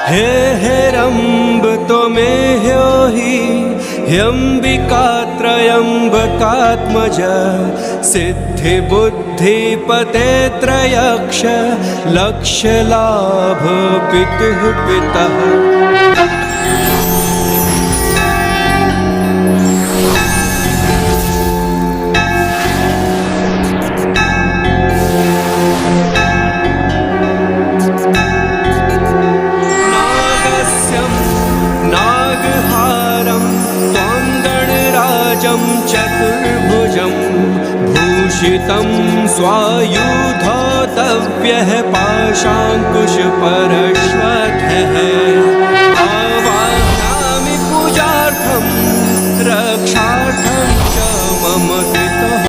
हे हेरम्ब त्वमेह्यो हि ह्यम्बिका त्रयम्बकात्मज सिद्धिबुद्धिपते त्रयक्ष लक्ष्यलाभ पितुः पितः। चतुर्भुजं भूषितं स्वायुधोतव्यः पाशाङ्कुशपरश्वतः। आवाहयामि पूजार्थं रक्षार्थं च मम कृतः।